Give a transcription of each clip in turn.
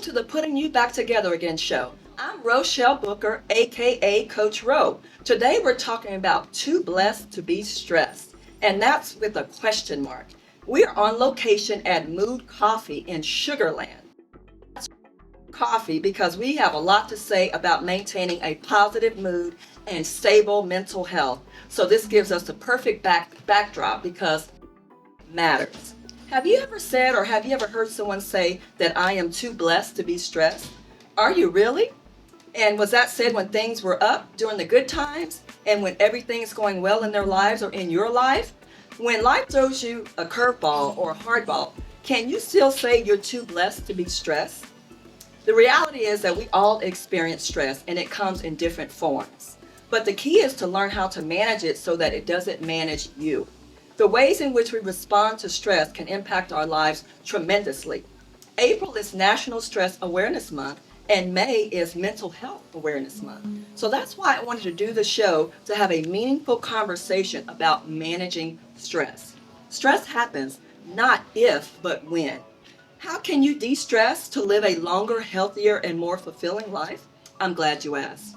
welcome to the Putting You Back Together Again show. I'm Rochelle Booker, aka Coach Ro. Today we're talking about too blessed to be stressed, and that's with a question mark. We're on location at Mood Coffee in Sugarland. Coffee because we have a lot to say about maintaining a positive mood and stable mental health. So this gives us the perfect backdrop because it matters. Have you ever said or have you ever heard someone say that I am too blessed to be stressed? Are you really? And was that said when things were up during the good times and when everything's going well in their lives or in your life? When life throws you a curveball or a hardball, can you still say you're too blessed to be stressed? The reality is that we all experience stress and it comes in different forms. But the key is to learn how to manage it so that it doesn't manage you. The ways in which we respond to stress can impact our lives tremendously. April is National Stress Awareness Month and May is Mental Health Awareness Month. So that's why I wanted to do the show to have a meaningful conversation about managing stress. Stress happens not if, but when. How can you de-stress to live a longer, healthier, and more fulfilling life? I'm glad you asked.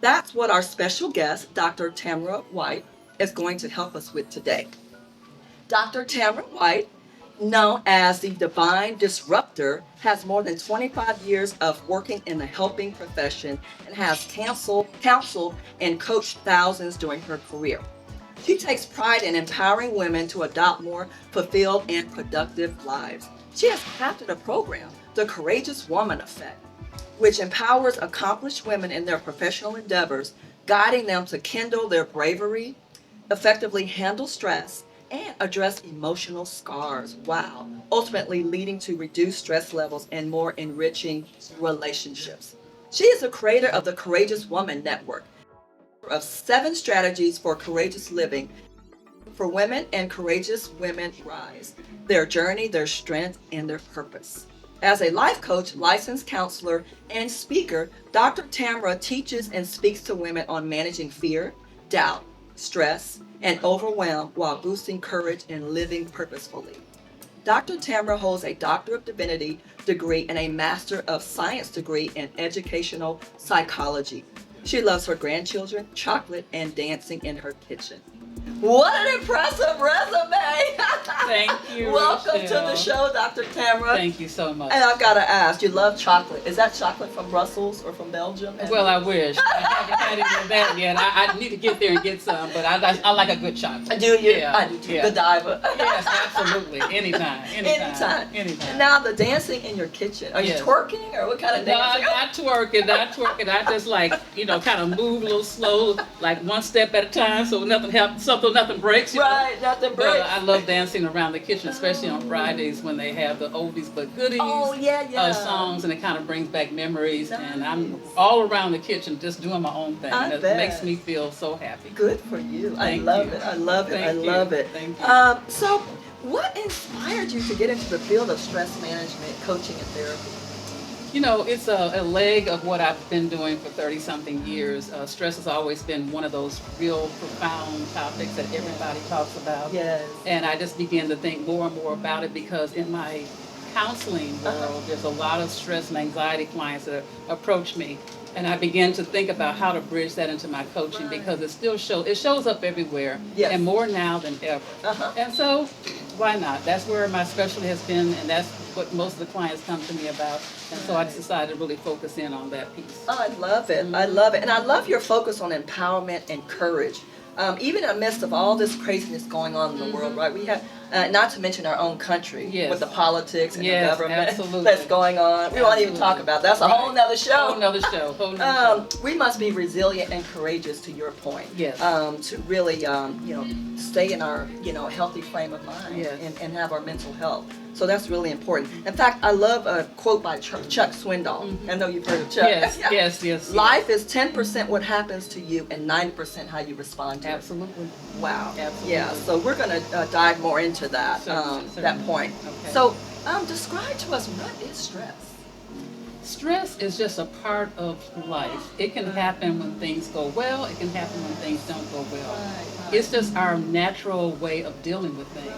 That's what our special guest, Dr. Tamara White, is going to help us with today. Dr. Tamara White, known as the Divine Disruptor, has more than 25 years of working in the helping profession and has counseled and coached thousands during her career. She takes pride in empowering women to adopt more fulfilled and productive lives. She has crafted a program, the Courageous Woman Effect, which empowers accomplished women in their professional endeavors, guiding them to kindle their bravery, effectively handle stress, and address emotional scars. Wow. Ultimately leading to reduced stress levels and more enriching relationships. She is the creator of the Courageous Woman Network, of 7 strategies for courageous living for women and courageous women rise, their journey, their strength, and their purpose. As a life coach, licensed counselor, and speaker, Dr. Tamara teaches and speaks to women on managing fear, doubt, stress, and overwhelm while boosting courage and living purposefully. Dr. Tamara holds a Doctor of Divinity degree and a Master of Science degree in educational psychology. She loves her grandchildren, chocolate, and dancing in her kitchen. What an impressive resume! Thank you. Welcome Rochelle. to the show, Dr. Tamara. Thank you so much. And I've got to ask, you love chocolate. Is that chocolate from Brussels or from Belgium? Well, I wish. I haven't had any of that yet. I need to get there and get some, but I like a good chocolate. Do you? Yeah. I do too. Yeah. Godiva. Yes, absolutely. Anytime. Anytime. Now, the dancing in your kitchen, are you Yes. twerking or what kind of No, dancing? not twerking. I just kind of move a little slow, like one step at a time, so nothing breaks. You know? Right, nothing But breaks. I love dancing around the kitchen, especially on Fridays when they have the oldies but goodies songs, and it kind of brings back memories. Nice. And I'm all around the kitchen just doing my own thing. I It bet. makes me feel so happy. Good for you. Thank I love you. it. I love it. Thank I you. love it. Thank you. So, what inspired you to get into the field of stress management, coaching, and therapy? You know, it's a leg of what I've been doing for 30-something years. Stress has always been one of those real profound topics that everybody talks about. Yes. And I just began to think more and more about it because in my counseling world, there's a lot of stress and anxiety clients that approach me. And I began to think about how to bridge that into my coaching because it shows up everywhere Yes. and more now than ever. And so why not? That's where my specialty has been, and that's what most of the clients come to me about. And so I decided to really focus in on that piece. Oh, I love it. I love it. And I love your focus on empowerment and courage. Even in the midst of all this craziness going on in the world, right? We have, not to mention our own country Yes. with the politics and the Yes, government absolutely. that's going on. We won't even talk about that. That's a whole nother show. Whole nother show. We must be resilient and courageous, to your point. Yes. To really, stay in our, healthy frame of mind Yes. and have our mental health. So that's really important. In fact, I love a quote by Chuck Swindoll. I know you've heard of Chuck. Yes. Life is 10% what happens to you and 90% how you respond to Absolutely. it. Wow. Absolutely. Yeah. So we're going to dive more into that Certainly. that point. Okay. So describe to us, what is stress? Stress is just a part of life. It can happen when things go well. It can happen when things don't go well. Right. It's just our natural way of dealing with things.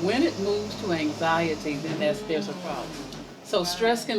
When it moves to anxiety, then there's a problem. So stress can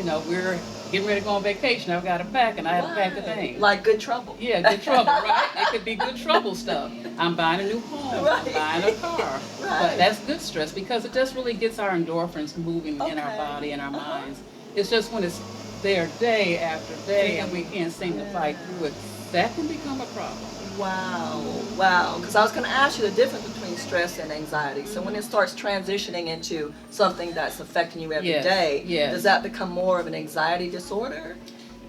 you know, we're getting ready to go on vacation. I've got to pack, and I have to pack the thing. Like good trouble. Yeah, good trouble, right? It could be good trouble stuff. I'm buying a new home. Right. I'm buying a car. But that's good stress because it just really gets our endorphins moving in our body and our minds. It's just when it's there day after day and we can't seem to fight through it, that can become a problem. Wow. Because I was going to ask you the difference between stress and anxiety. So when it starts transitioning into something that's affecting you every day, does that become more of an anxiety disorder?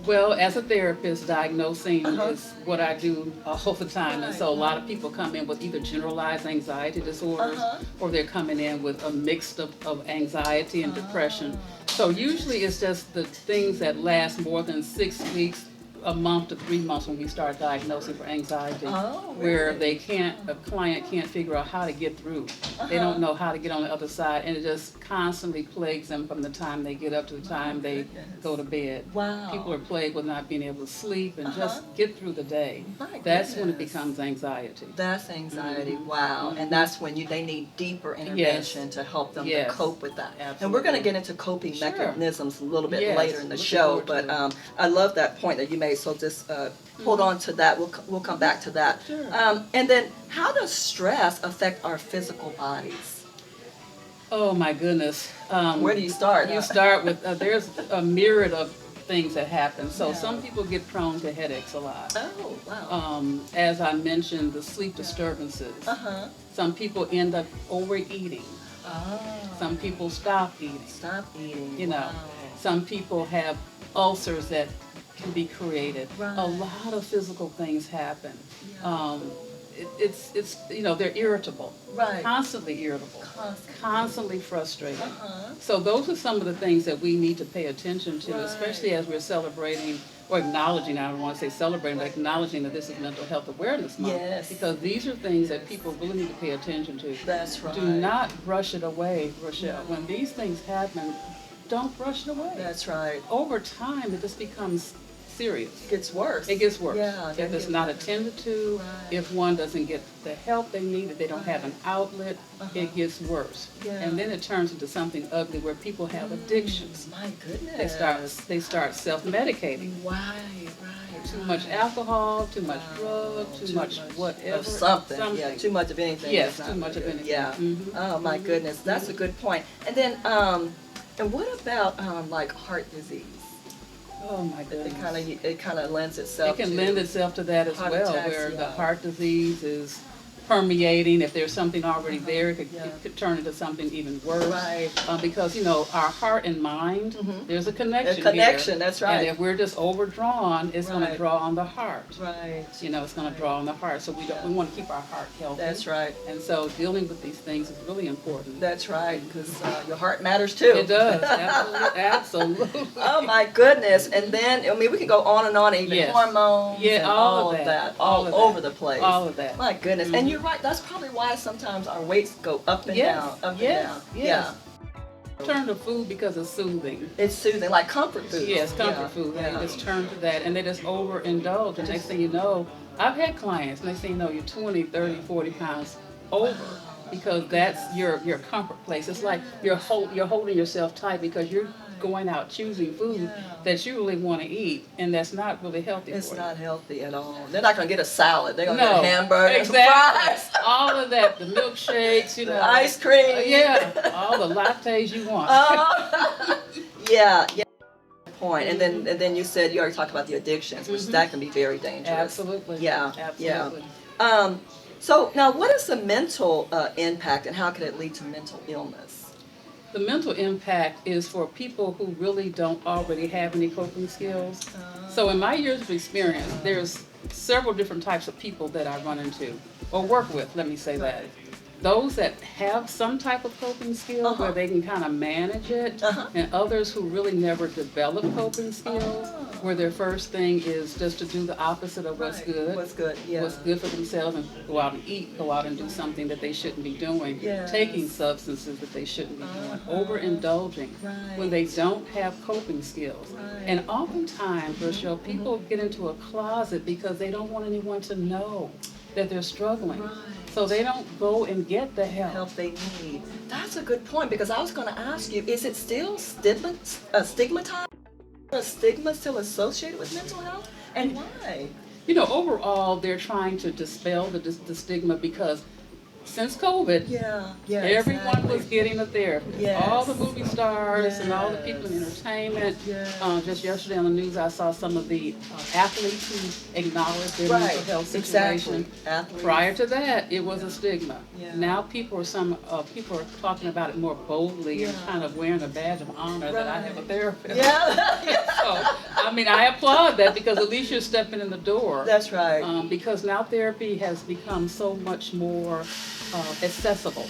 Well, as a therapist, diagnosing is what I do all the time. And so a lot of people come in with either generalized anxiety disorders or they're coming in with a mix of anxiety and depression. So usually it's just the things that last more than 6 weeks, a month to 3 months when we start diagnosing for anxiety, where a client can't figure out how to get through. They don't know how to get on the other side, and it just constantly plagues them from the time they get up to the time they go to bed. People are plagued with not being able to sleep and just get through the day. That's when it becomes anxiety. That's anxiety. Wow. And that's when they need deeper intervention to help them to cope with that. Absolutely. And we're going to get into coping mechanisms a little bit later in the show, but I love that point that you made. So just hold on to that. We'll come back to that. And then, how does stress affect our physical bodies? Oh my goodness. Where do you start? You start with there's a myriad of things that happen. So some people get prone to headaches a lot. Oh wow. As I mentioned, the sleep disturbances. Some people end up overeating. Some people stop eating. You know, some people have ulcers that can be created. A lot of physical things happen. It's you know, they're irritable. Constantly irritable. Constantly frustrated. So those are some of the things that we need to pay attention to, especially as we're celebrating or acknowledging, I don't want to say celebrating, but acknowledging that this is Mental Health Awareness Month. Because these are things that people really need to pay attention to. That's right. Do not brush it away, Rochelle. When these things happen, don't brush it away. That's right. Over time, it just becomes serious. It gets worse. It gets worse. Yeah, if it's not attended to, if one doesn't get the help they need, if they don't have an outlet, it gets worse. And then it turns into something ugly where people have addictions. My goodness. They start self-medicating. Too much alcohol, too much drug, too much whatever. Something. Yeah, too much of anything. Yes, too much of anything. Yeah. Oh my goodness, that's a good point. And then, and what about like heart disease? Oh my goodness. It kind of lends itself. It can lend itself to that as well, where the heart disease is permeating. If there's something already there, it could turn into something even worse. Because, you know, our heart and mind, there's a connection here. That's right. And if we're just overdrawn, it's going to draw on the heart. Right. You know, it's going to draw on the heart. So we want to keep our heart healthy. That's right. And so dealing with these things is really important. That's right, because your heart matters too. It does. Absolutely. Oh my goodness. And then, I mean, we can go on and on, even hormones and all of that. All over the place. All of that. My goodness. And you're right, that's probably why sometimes our weights go up and down, up and down. Yeah. Turn to food because it's soothing. It's soothing, like comfort food. Yes, comfort food. They just turn to that and they just overindulge. And next thing you know, I've had clients, next thing you know, you're 20, 30, 40 pounds over because that's your comfort place. It's like you're holding yourself tight because you're going out choosing food that you really want to eat, and that's not really healthy. It's for not you. Healthy at all. They're not going to get a salad. They're going to get a hamburger, exactly. fries. All of that, the milkshakes, you know, the ice cream, all the lattes you want. Yeah. Point. And then you said you already talked about the addictions, which that can be very dangerous. Absolutely. Yeah. So now, what is the mental impact, and how can it lead to mental illness? The mental impact is for people who really don't already have any coping skills. So in my years of experience, there's several different types of people that I run into, or work with, let me say that. Those that have some type of coping skill where they can kind of manage it, and others who really never develop coping skills, where their first thing is just to do the opposite of what's good. What's good, What's good for themselves, and go out and eat, go out and do something that they shouldn't be doing, taking substances that they shouldn't be doing, overindulging when they don't have coping skills. And oftentimes, Rochelle, people get into a closet because they don't want anyone to know that they're struggling. So they don't go and get the help they need. That's a good point, because I was going to ask you, is it still stigmatized? A stigma still associated with mental health, and why? You know, overall, they're trying to dispel the stigma because since COVID, Yeah, everyone was exactly. getting a therapist. Yes. All the movie stars and all the people in Yes. entertainment. Yes. Just yesterday on the news, I saw some of the athletes who acknowledged their Right, mental health situation. exactly. Athletes. Prior to that, it was a stigma. Yeah. Now people are talking about it more boldly and Yeah. kind of wearing a badge of honor that I have a Right. therapist. Yeah. So, I mean, I applaud that because at least you're stepping in the door. That's right. Because now therapy has become so much more accessible.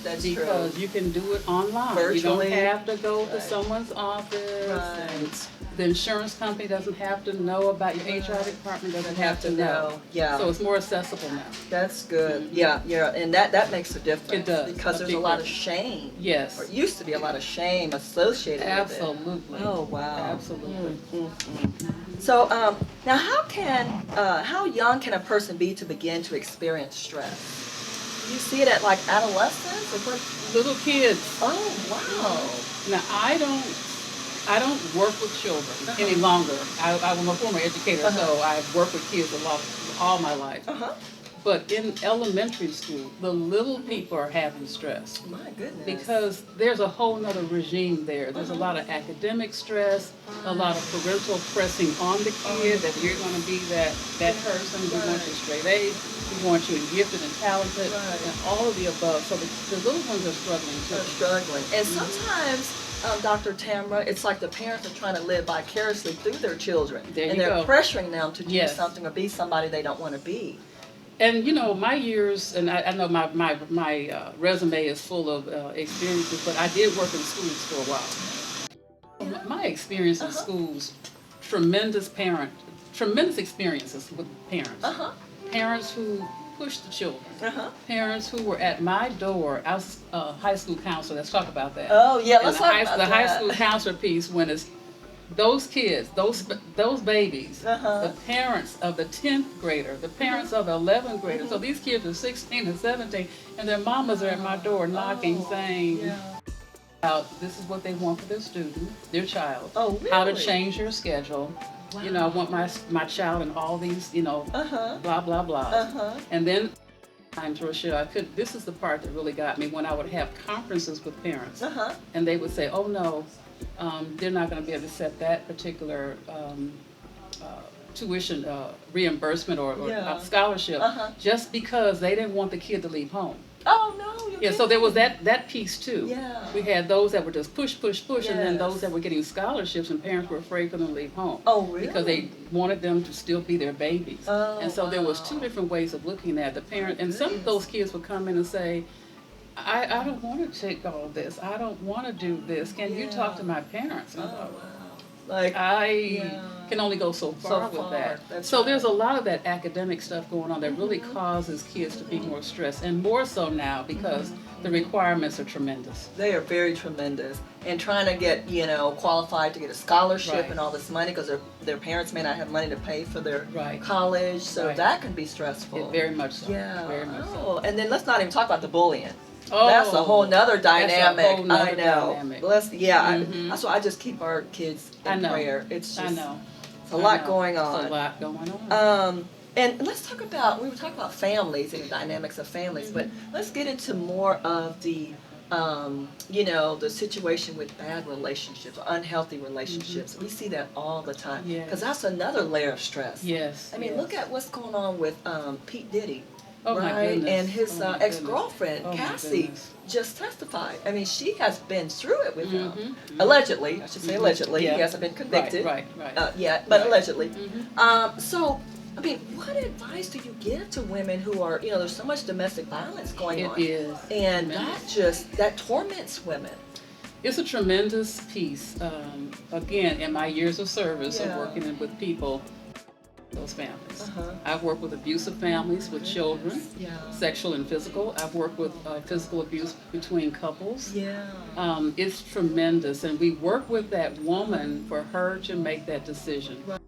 That's Because true. you can do it online. Virtually. You don't have to go to Right. someone's office. Right. And the insurance company doesn't have to know about your HR department doesn't have to know. Yeah. So it's more accessible now. That's good. Yeah, and that makes a difference. It does, Because a there's a big lot of difference. shame. Yes. Or it used to be a lot of shame associated with Absolutely. it. Oh, wow. Absolutely. So, now how young can a person be to begin to experience stress? Do you see it at like adolescence or what? Little kids. Oh, wow. Now I don't work with children any longer. I'm a former educator, so I've worked with kids a lot all my life. Uh-huh. But in elementary school, the little people are having stress My goodness. because there's a whole nother regime there. There's a lot of academic stress, a lot of parental pressing on the kid that you're going to be that person. We want you straight A's. We want you gifted and talented, Right. and all of the above. So the little ones are struggling They're too. struggling. And sometimes, Dr. Tamara, it's like the parents are trying to live vicariously through their children. There and you they're go. pressuring them to do Yes. something or be somebody they don't want to be. And you know, my years, and I know my resume is full of experiences, but I did work in schools for a while. My experience in schools, tremendous experiences with parents. Uh-huh. Parents who pushed the children. Uh-huh. Parents who were at my door. I was a high school counselor. Let's talk about that. Oh, yeah, And let's the talk high, about the that. high school counselor piece when it's those kids, those babies, Uh-huh. the parents of the 10th grader, the parents of the 11th grader. So these kids are 16 and 17, and their mamas are at my door knocking, saying, Yeah. about this is what they want for their student, their child. Oh, How to really? change your schedule. You know, I want my child in all these, Uh-huh. blah blah blah. Uh-huh. And then times, Rochelle, this is the part that really got me when I would have conferences with parents, Uh-huh. and they would say, "Oh no, they're not going to be able to set that particular tuition reimbursement or Yeah. scholarship Uh-huh. just because they didn't want the kid to leave home." Oh, no. Yeah, so there was that piece too. Yeah. We had those that were just push, and then Yes. those that were getting scholarships, and parents were afraid for them to leave home. Oh, really? Because they wanted them to still be their babies. Oh, and so there was wow. two different ways of looking at the parent. And some of those kids would come in and say, I don't want to take all this. I don't want to do this. Can you talk Yeah. to my parents? And I Oh, thought, wow. Like, I Yeah. can only go so far with far. that. That's So right. there's a lot of that academic stuff going on that really causes kids to be more stressed, and more so now because the requirements are tremendous. they are very tremendous. And trying to get, qualified to get a scholarship Right. and all this money because their parents may not have money to pay for their Right. college. So Right. that can be stressful. Very much so. Yeah. Very much so. Oh, and then let's not even talk about the bullying. Oh, That's a whole nother dynamic. That's a whole nother I know. dynamic. That's why I just keep our kids I in know. prayer. It's just I know. it's a lot going on. It's a lot going on. And let's talk about, we were talking about families and the dynamics of families, but let's get into more of the, the situation with bad relationships, unhealthy relationships. We see that all the time. Yes. Because that's another layer of stress. Yes. I mean, yes. look at what's going on with Pete Diddy. Oh, my right? goodness. And his Oh, my ex-girlfriend, goodness. Oh, my Cassie, goodness. just testified. I mean, she has been through it with him. Mhm. Allegedly, I should say allegedly. Yeah. He hasn't been convicted Right. yet, but Right. allegedly. Mhm. So, I mean, what advice do you give to women who are, there's so much domestic violence going on. It is. And tremendous. that torments women. It's a tremendous piece. Again, in my years of service of Yeah. working with people, those families. Uh-huh. I've worked with abusive families with children, Yeah. sexual and physical. I've worked with physical abuse between couples. Yeah. It's tremendous, and we work with that woman for her to make that decision. Right.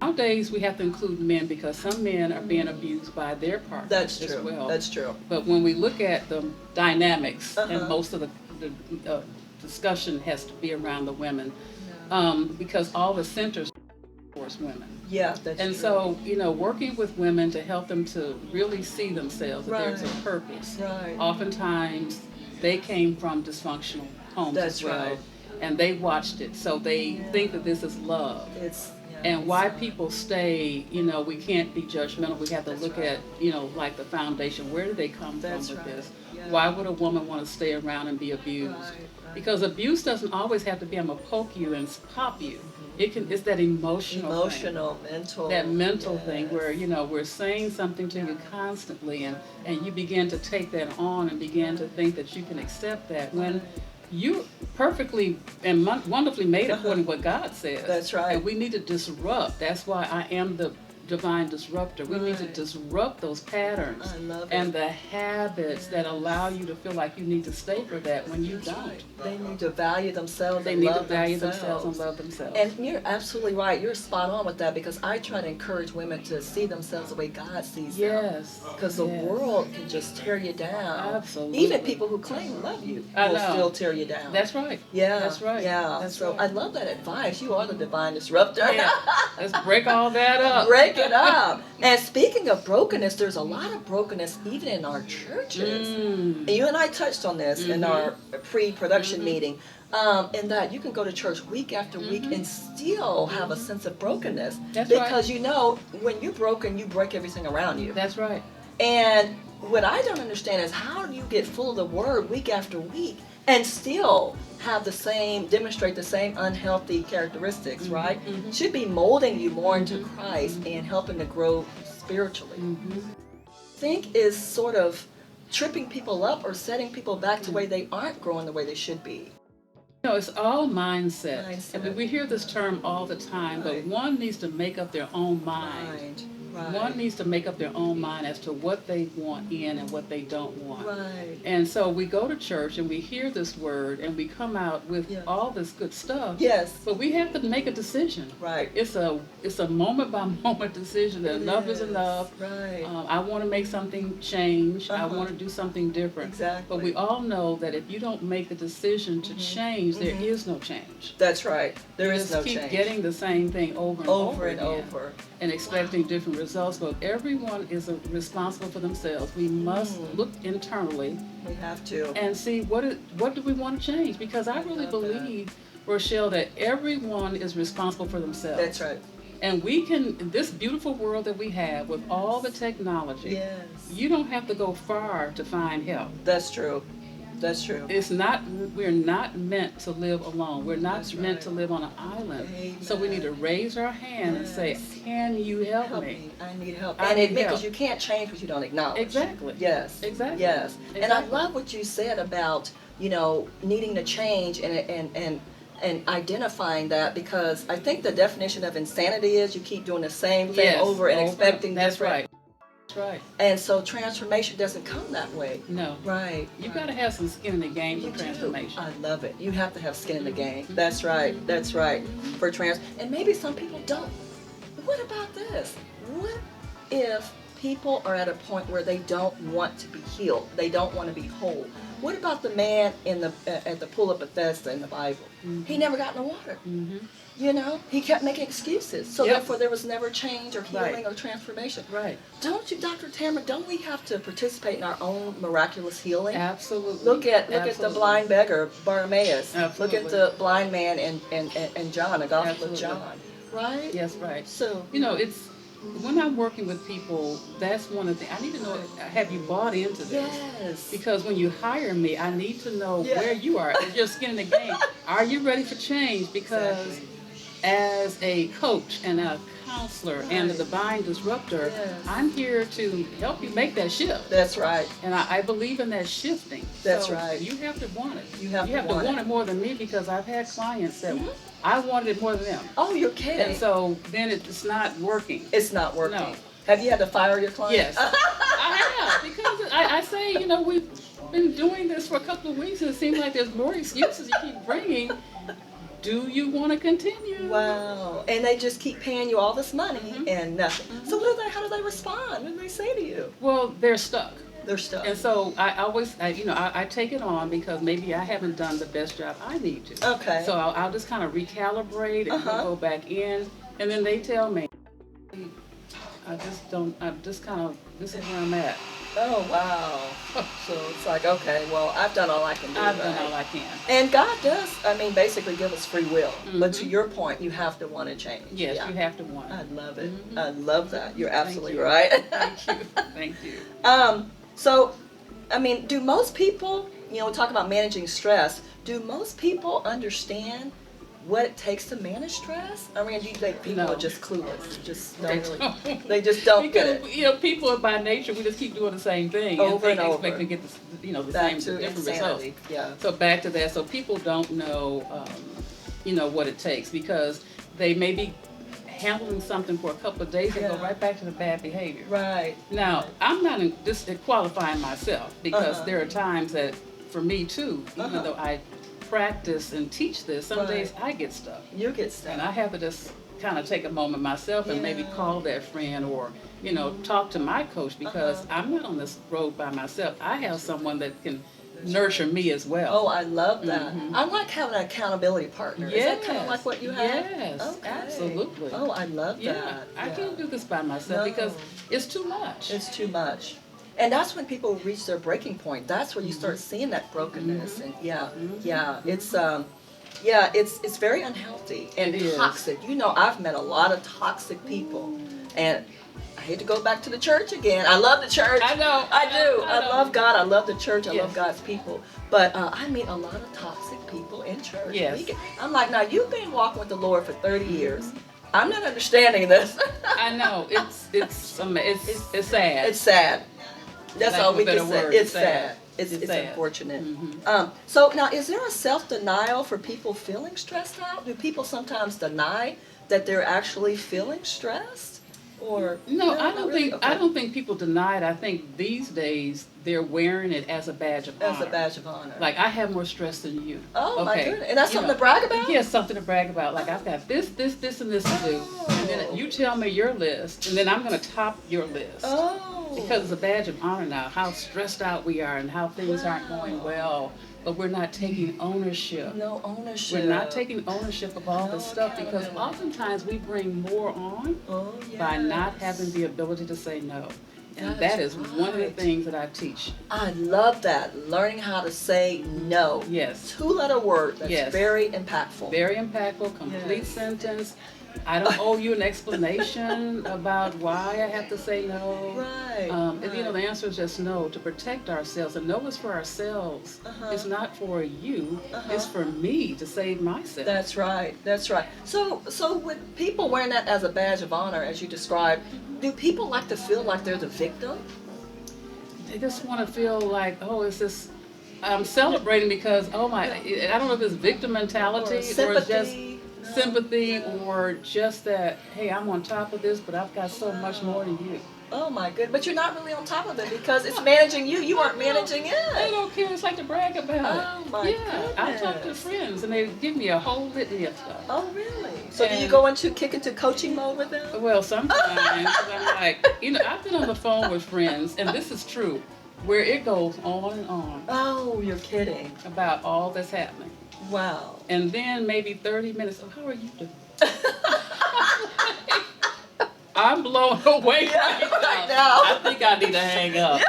Nowadays, we have to include men because some men are being abused by their partners That's as true. well. That's true. But when we look at the dynamics, Uh-huh. and most of the discussion has to be around the women, because all the centers force women. Yeah, that's And true. so, working with women to help them to really see themselves, that there's a Right. purpose. Right. Oftentimes, they came from dysfunctional homes That's as well, right. and they watched it, so they think that this is love. It's And why people stay, we can't be judgmental. We have to That's look right. at, like the foundation. Where do they come That's from with right. this? Yeah. Why would a woman want to stay around and be abused? Right. Because abuse doesn't always have to be I'm gonna poke you and pop you. It's that emotional thing. Emotional, mental. That mental thing Yes. where we're saying something to you constantly, and you begin to take that on and begin to think that you can accept that when you perfectly and wonderfully made according to what God says. That's right. And we need to disrupt. That's why I am the divine disruptor. We need to Right. disrupt those patterns I love and it. the habits that allow you to feel like you need to stay for that when you don't. They need to value themselves They and need to love value themselves and love themselves. And you're absolutely right. You're spot on with that because I try to encourage women to see themselves the way God sees them. Yes. Because the yes. world can just tear you down. Absolutely. Even people who claim to love you I will know. still tear you down. That's right. Yeah. That's right. Yeah. That's so right. I love that advice. You are the divine disruptor. Yeah. Let's break all that up. Break it up. And speaking of brokenness, there's a lot of brokenness even in our churches. And you and I touched on this in our pre-production meeting. In that you can go to church week after week and still have a sense of brokenness. That's because when you're broken, you break everything around you. That's right. And what I don't understand is how do you get full of the word week after week and still have demonstrate the same unhealthy characteristics, right? Should be molding you more into Christ and helping to grow spiritually. I think is sort of tripping people up or setting people back to where they aren't growing the way they should be. It's all mindset. Mindset. I mean, we hear this term all the time, Right. but one needs to make up their own mind. Right. One needs to make up their own mind as to what they want in and what they don't want. Right. And so we go to church and we hear this word and we come out with Yeah. all this good stuff. Yes. But we have to make a decision. Right. It's a moment by moment decision that enough is enough. Right. I want to make something change. I Uh-huh. want to do something different. Exactly. But we all know that if you don't make the decision to change, there is no change. That's right. There is Just no keep change. getting the same thing over and over and again over. and expecting different results. But everyone is responsible for themselves. We must look internally We have to. and see what do we want to change. Because I really love that. believe, Rochelle, that everyone is responsible for themselves. That's right. And we can, in this beautiful world that we have with all the technology, Yes. you don't have to go far to find help. That's true. That's true. We're not meant to live alone. We're not That's meant right. to live on an island. Amen. So we need to raise our hand and say, can you help me? I need help. I And need admit, because help. you can't change what you don't acknowledge. Exactly. Yes. Exactly. Yes. And I Exactly. love what you said about, needing to change and identifying that, because I think the definition of insanity is you keep doing the same thing Yes, over and expecting That's different. right. That's right. And so transformation doesn't come that way. No. Right. You got to have some skin in the game You for do. transformation. I love it. You have to have skin in the game. That's right. That's right. For and maybe some people don't. What about this? What if people are at a point where they don't want to be healed? They don't want to be whole. What about the man at the pool of Bethesda in the Bible? He never got in the water. He kept making excuses. So Yep. therefore there was never change or healing Right. or transformation. Right. Don't you, Dr. Tamara, don't we have to participate in our own miraculous healing? Absolutely. Look at the Absolutely. blind beggar, Bartimaeus. Absolutely. Look at the blind man in John, the Gospel Absolutely. of John. Right? Yes, right. So, It's when I'm working with people, that's one of the things. I need to know, have you bought into this? yes. Because when you hire me, I need to know Yeah. where you are. It's your skin in the game. Are you ready for change? Because Exactly. as a coach and a counselor and a Right. divine disruptor, Yes. I'm here to help you make that shift. That's right. And I believe in that shifting. That's So right. You have to want it. You have to want it. it more than me, because I've had clients that I wanted it more than them. Oh, you're kidding. And so then it's not working. It's not working. No. Have you had to fire your client? Yes, I have, because I say, we've been doing this for a couple of weeks and it seems like there's more excuses you keep bringing. Do you want to continue? Wow. And they just keep paying you all this money and nothing. So how do they respond? What do they say to you? Well, they're stuck. They're stuck. And so I take it on because maybe I haven't done the best job I need to. Okay. So I'll just kind of recalibrate and Uh-huh. go back in, and then they tell me, I just don't. I'm just kind of. This is where I'm at. Oh, wow. So it's like, okay, well, I've done all I can do. I've done right? all I can. And God does, I mean, basically give us free will. But to Mhm. your point, you have to want to change. Yes, Yeah. you have to want I it. love it. Mhm. I love that. You're absolutely you. right. Thank you. Thank you. So, I mean, do most people, we talk about managing stress, do most people understand what it takes to manage stress? I mean, do you think people No. are just clueless? Just They don't really, don't. they just don't get Because it. people are by nature, we just keep doing the same thing Over and and expect over. to get the Back same to different insanity. results. Yeah. So back to that. So people don't know, what it takes because they may be handling something for a couple of days and go Yeah. right back to the bad behavior. Right. Now, I'm not just qualifying myself because Uh-huh. there are times that, for me too, even Uh-huh. though I practice and teach this, some Right. days I get stuck. You get stuck. And I have to just kind of take a moment myself and maybe Yeah. call that friend or, talk to my coach because Uh-huh. I'm not on this road by myself. I have someone that can nurture me as well. Oh, I love that. Mhm. I like having an accountability partner. Is that kind of Yes. like what you have? Yes, Okay. absolutely. Oh, I love Yeah, that. I Yeah. can't do this by myself No. because it's too much. It's too much. And that's when people reach their breaking point. That's when you start Mm-hmm. seeing that brokenness. And yeah, Mhm. yeah, it's very unhealthy and It is. toxic. I've met a lot of toxic people, and I hate to go back to the church again. I love the church. I know. I do. I know. love God. I love the church. I love Yes. God's people. But I meet a lot of toxic people in church. Yes. I'm like, now you've been walking with the Lord for 30 years. I'm not understanding this. I know. It's sad. It's sad. That's Lack all of a we better can say. word, It's sad. sad. It's sad. unfortunate. Mhm. So now, is there a self-denial for people feeling stressed out? Do people sometimes deny that they're actually feeling stressed? Or No, I not don't really? think Okay. I don't think people deny it. I think these days they're wearing it as a badge of honor. As a badge of honor. Like I have more stress than you. Oh my Okay. goodness, and that's You something know, to brag about. Yeah, something to brag about. Like I've got this, and this, and to do, and then you tell me your list, and then I'm going to top your list. Oh. Because it's a badge of honor now, how stressed out we are and how things aren't going well, but we're not taking ownership. No ownership. We're not taking ownership of all this No stuff because accountability. oftentimes we bring more on Oh, by not yes. having the ability to say no. And That's that is one of the right. things that I teach. I love that. Learning how to say no. Yes. Two-letter word that's Yes. very impactful. Very impactful, complete Yes. sentence. I don't owe you an explanation about why I have to say no. Right. The answer is just no, to protect ourselves. And no is for ourselves. Uh-huh. It's not for you. Uh-huh. It's for me to save myself. That's right. That's right. So with people wearing that as a badge of honor, as you described, do people like to feel like they're the victim? They just want to feel like, oh, it's this. I'm celebrating because, oh my, I don't know if it's victim mentality or it's just sympathy. sympathy or just that, hey, I'm on top of this, but I've got so much more than you. Oh my goodness! But you're not really on top of it because it's managing you. You aren't managing They it. don't care. It's like to brag about it. Oh my Yeah, I talk to goodness. friends and they give me a whole litany of stuff. Oh really? So do you And- go kick into coaching mode with them? Well, sometimes 'cause I'm like, I've been on the phone with friends, and this is true, where it goes on and on Oh, you're kidding! about all that's happening. Wow. And then maybe 30 minutes, oh, how are you doing? I'm blown away right now. I think I need to hang up.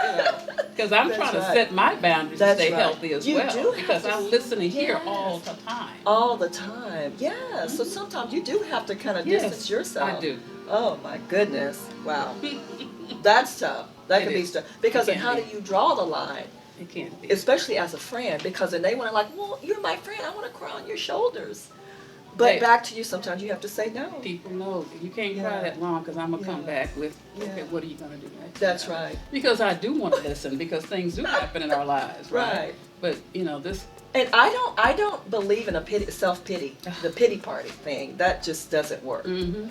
Because I'm That's trying to right. set my boundaries That's to stay right. healthy as You well. do have Because to- I listen and hear Yes. all the time. All the time. Yeah. So sometimes you do have to kind of Yes, distance yourself. I do. Oh my goodness. Wow. That's tough. That It can be is. tough. Because It then can how be. do you draw the line? It can't be. Especially as a friend, because then they want to like, well, you're my friend. I want to cry on your shoulders. But Hey. back to you, sometimes you have to say no. People know you can't Yeah. cry that long because I'm going to come Yeah. back with, okay, Yeah. what are you going to do next? That's right. Because I do want to listen because things do happen in our lives, right? Right. But, this, And I don't believe in a self-pity, the pity party thing. That just doesn't work. Mhm.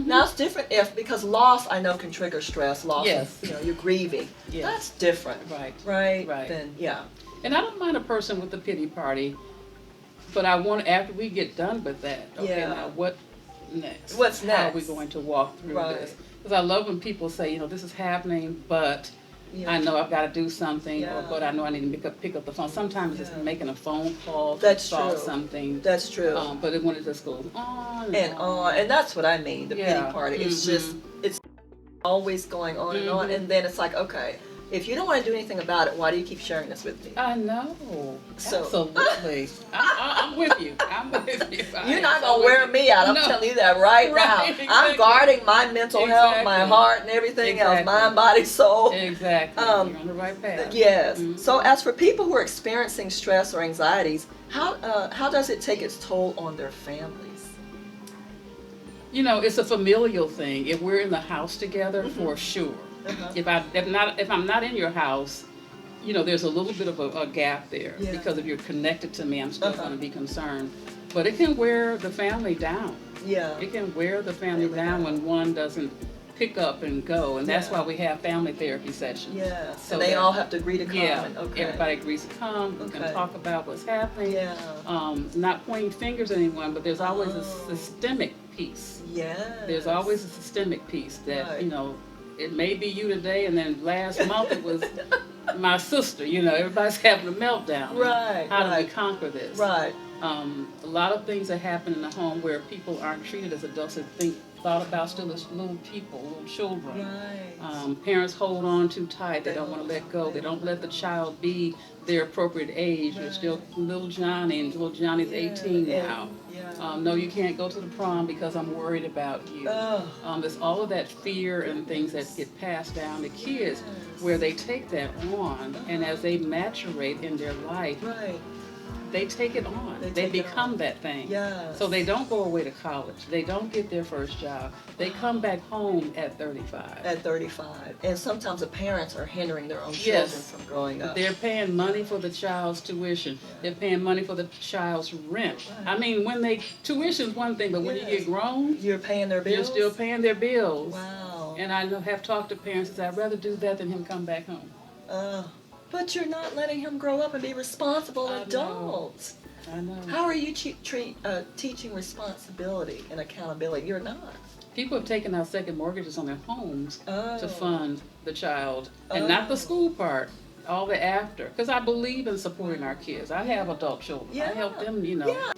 Now it's different because loss I know can trigger stress. Loss, Yes. you're grieving. Yes. That's different. Right. Right. Right. Then yeah. And I don't mind a person with the pity party, but I want, after we get done with that, okay, Yeah. now what next? What's How are we next? going to walk through Right. this? Because I love when people say, this is happening, but Yeah. I know I've got to do something, Yeah. but I know I need to pick up the phone. Sometimes it's making a phone call to That's solve true. something. That's true. But when it just goes on And on, and that's what I mean, the Yeah. pity party. It's just, it's always going on and on, and then it's like, okay, if you don't want to do anything about it, why do you keep sharing this with me? I know. So- Absolutely. I'm with you. I'm with you. You're not going to wear me out. I'm No. telling you that right now. Exactly. I'm guarding my mental health, my Exactly. heart, and everything else, Exactly. mind, body, soul. Exactly. You're on the right path. Yes. Mhm. So as for people who are experiencing stress or anxieties, how does it take its toll on their families? You know, it's a familial thing. If we're in the house together, for sure. Uh-huh. If I'm not in your house, you know, there's a little bit of a gap there, Yeah. because if you're connected to me, I'm still Uh-huh. going to be concerned. But it can wear the family down. Yeah. It can wear the family down when one doesn't pick up and go, and that's Yeah. why we have family therapy sessions. Yes. So and they that- all have to agree to come. Yeah, And, okay. everybody agrees to come. We Okay. can talk about what's happening. Yeah. Not pointing fingers at anyone, but there's always a Oh. systemic piece. Yes. There's always a systemic piece that, Right. you know, it may be you today, and then last month it was my sister. You know, everybody's having a meltdown. Right, How do we right. conquer this? Right. A lot of things that happen in the home where people aren't treated as adults and thought about still as little people, little children. Right. Parents hold on too tight. They don't want to let go. They don't let the child be their appropriate age. They're still little Johnny, and little Johnny's 18 now. Yeah. No, you can't go to the prom because I'm worried about you. Oh. There's all of that fear and things that get passed down to kids where they take that on, and as they maturate in their life, Right. they take it on. They They take it become on. that thing. Yes. So they don't go away to college. They don't get their first job. They come back home at 35. At 35. And sometimes the parents are hindering their own children Yes. from growing up. They're paying money for the child's tuition. They're paying money for the child's rent. Right. I mean, tuition's one thing, but when you Yes. get grown, You're paying their bills? you're still paying their bills. Wow. And I have talked to parents and said, I'd rather do that than him come back home. But you're not letting him grow up and be responsible I know. adults. I know. How are you teaching responsibility and accountability? You're not. People have taken out second mortgages on their homes Oh. to fund the child, and not the school part, all the after. Because I believe in supporting our kids. I have adult children. I help them, you know. Yeah.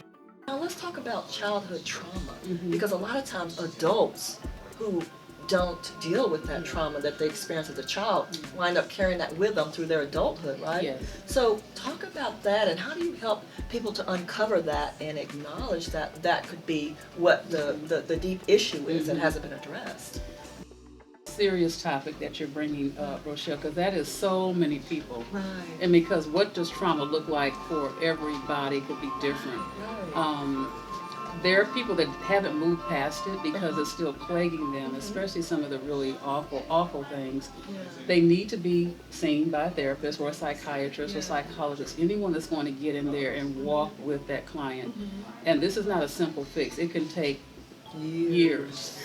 Now let's talk about childhood trauma, Mhm. because a lot of times adults who don't deal with that trauma that they experienced as a child wind up carrying that with them through their adulthood, right? Yes. So talk about that, and how do you help people to uncover that and acknowledge that that could be what the deep issue is that hasn't been addressed? Serious topic that you're bringing up, Rochelle, because that is so many people. Right. And because what does trauma look like for everybody could be different. Right. There are people that haven't moved past it because it's still plaguing them, especially some of the really awful things. Yeah. They need to be seen by a therapist or a psychiatrist or psychologist, anyone that's going to get in there and walk with that client. And this is not a simple fix. It can take years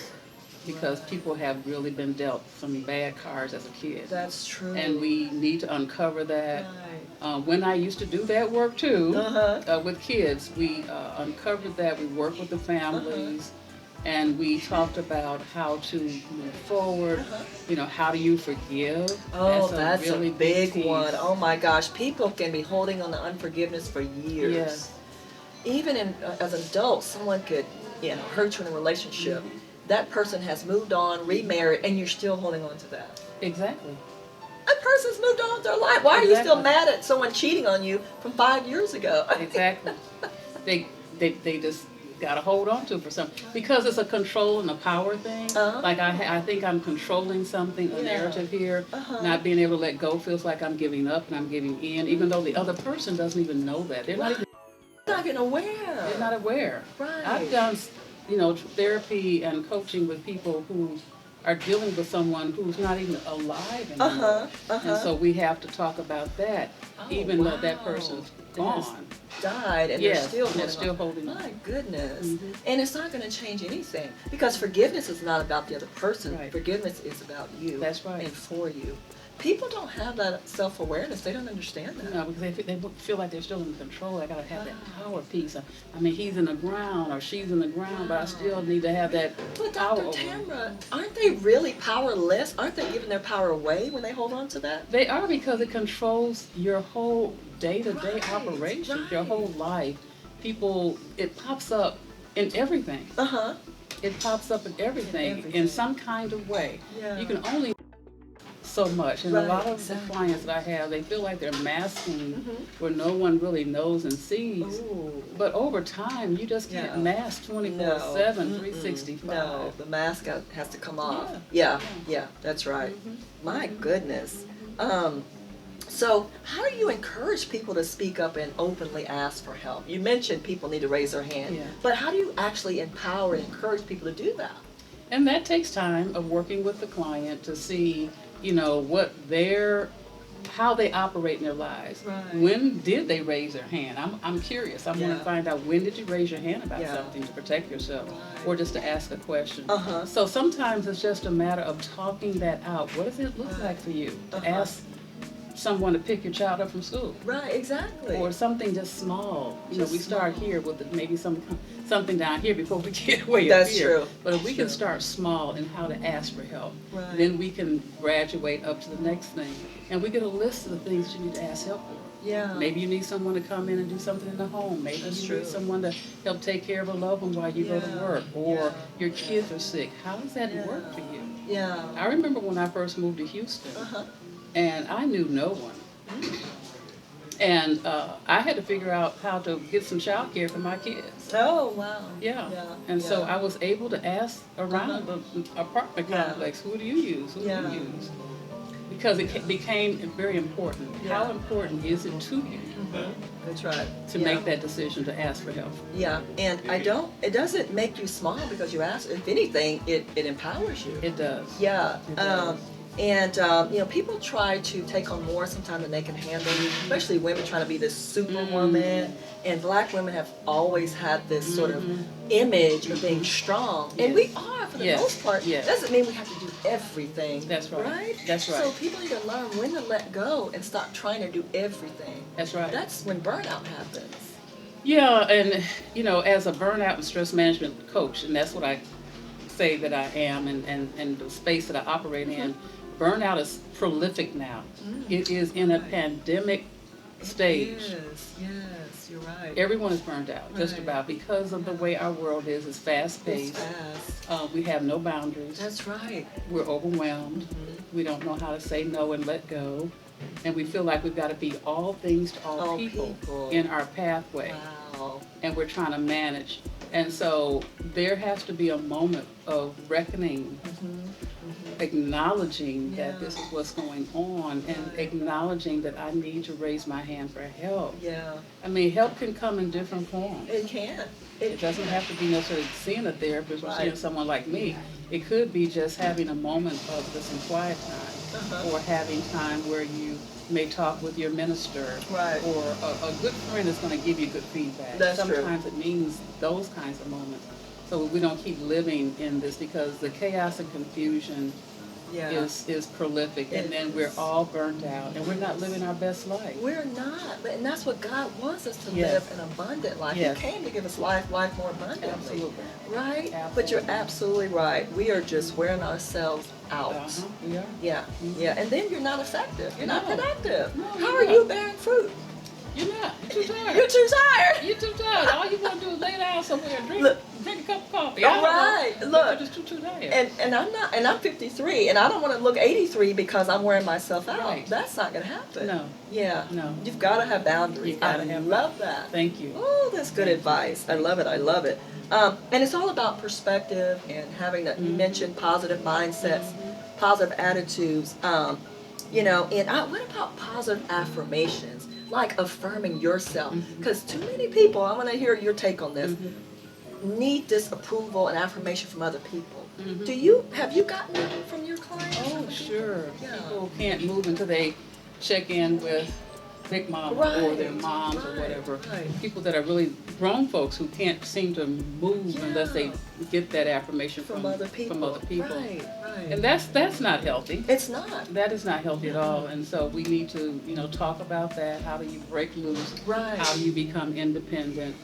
because people have really been dealt some bad cards as a kid. That's true. And we need to uncover that. Right. When I used to do that work too, Uh-huh. with kids, we uncovered that. We worked with the families, and we talked about how to move forward. You know, how do you forgive? Oh, that's really a big piece. one. Oh my gosh, people can be holding on to unforgiveness for years. Yes. Even as adults, someone could, hurt you in a relationship. That person has moved on, remarried, and you're still holding on to that. Exactly. That person's moved on with their life. Why are you still Exactly. mad at someone cheating on you from 5 years ago? Exactly. They just got to hold on to it for something because it's a control and a power thing. Like I think I'm controlling something, a narrative here. Not being able to let go feels like I'm giving up and I'm giving in, even though the other person doesn't even know that. They're not even. Not even aware. They're not aware. Right. I've done, therapy and coaching with people who are dealing with someone who's not even alive anymore. And so we have to talk about that, even though that person's gone. Died, and Yes, they're and they're still still holding holding on. My goodness. And it's not going to change anything, because forgiveness is not about the other person. Right. Forgiveness is about you. That's right. And for you. people don't have that self-awareness. They don't understand that. No, because they feel like they're still in control. I gotta have that power piece. I mean, he's in the ground or she's in the ground, but I still need to have that But power Dr. over them. Tamara, aren't they really powerless? Aren't they giving their power away when they hold on to that? They are, because it controls your whole day-to-day Right, operations, your right. whole life. People, it pops up in everything. Uh-huh. It pops up in everything in some kind of way. Yeah. You can only so much, and a Right, lot of exactly. the clients that I have, they feel like they're masking Mhm. where no one really knows and sees. Ooh. But over time, you just can't Yeah. mask 24/7, 365. No, the mask has to come off. Yeah. Yeah, that's right. Mhm. My goodness. So how do you encourage people to speak up and openly ask for help? You mentioned people need to raise their hand, Yeah. but how do you actually empower and encourage people to do that? And that takes time of working with the client to see, what how they operate in their lives. Right. When did they raise their hand? I'm curious. I want Yeah. to find out, when did you raise your hand about Yeah. something to protect yourself, Right. or just to ask a question. Uh-huh. So sometimes it's just a matter of talking that out. What does it look Right. like for you to Uh-huh. ask someone to pick your child up from school? Right, exactly. Or something just small. Just We start small. here with maybe something down here before we get way That's up here. true. But if we can True. start small in how to ask for help, Right. then we can graduate up to the next thing. And we get a list of the things you need to ask help for. Yeah. Maybe you need someone to come in and do something in the home. Maybe That's you true. need someone to help take care of a loved one while you go to Yeah. work. Or Yeah. your kids are sick. How does that Yeah. work for you? Yeah. I remember when I first moved to Houston, Uh-huh. and I knew no one. And I had to figure out how to get some child care for my kids. Oh, wow. Yeah. Yeah. And so yeah. I was able to ask around Uh-huh. the apartment Yeah. complex, who do you use? Who Yeah. do you use? Because it became very important. Yeah. How important is it to you That's right. to Yeah. make that decision to ask for help? Yeah, and it doesn't make you small because you ask. If anything, it empowers you. It does. Yeah. It does. People try to take on more sometimes than they can handle, especially women trying to be this superwoman. And Black women have always had this sort of image of being strong. And we are, for the Yes. most part. Yes. Doesn't mean we have to do everything. That's right. Right? That's right. So people need to learn when to let go and stop trying to do everything. That's right. That's when burnout happens. Yeah, and as a burnout and stress management coach, and that's what I say that I am, and the space that I operate in, burnout is prolific now. It is in a pandemic stage. Yes, you're right. Everyone is burned out, just Right. about, because of the way our world is. It's fast It's paced. fast. We have no boundaries. That's right. We're overwhelmed. We don't know how to say no and let go. And we feel like we've got to be all things to all All people people. in our pathway. Wow. And we're trying to manage. And so there has to be a moment of reckoning, acknowledging that this is what's going on, and Right. acknowledging that I need to raise my hand for help. Yeah. I mean, help can come in different forms. It can. It doesn't have to be necessarily seeing a therapist or Right. seeing someone like me. It could be just having a moment of some quiet time, Uh-huh. or having time where you may talk with your minister, Right. or a good friend is going to give you good feedback. That's true. Sometimes it means those kinds of moments, so we don't keep living in this, because the chaos and confusion Yeah. is prolific, and It then we're is. all burnt out, and we're not living our best life. We're not, and that's what God wants us to Yes. live an abundant life. Yes. He came to give us life more abundantly. Absolutely. Right? But you're absolutely right. We are just wearing ourselves out. Uh-huh. We are. Yeah, yeah, and then you're not effective. You're not No. productive. No, How you're are not. you bearing fruit? You're not. You're too tired. You're too tired. You're too tired. All you want to do is lay down somewhere and drink a cup of coffee. All right. Look. You're just too tired. And I'm 53, and I don't want to look 83 because I'm wearing myself out. Right. That's not gonna happen. No. Yeah. No. You've got to have boundaries. You gotta I have love that. Thank you. Oh, that's good advice. I love it. I love it. And it's all about perspective and having that. You mentioned positive mindsets, positive attitudes. And what about positive affirmations, like affirming yourself? Because too many people, I want to hear your take on this, need this approval and affirmation from other people. Have you gotten that from your clients? Oh, sure. Yeah. People can't move until they check in with big mama or their Right, moms or right, whatever. right. People that are really grown folks who can't seem to move unless they get that affirmation From other people. From other people. Right, right. And that's not healthy. It's not. That is not healthy at all. And so we need to, talk about that. How do you break loose? Right. How do you become independent?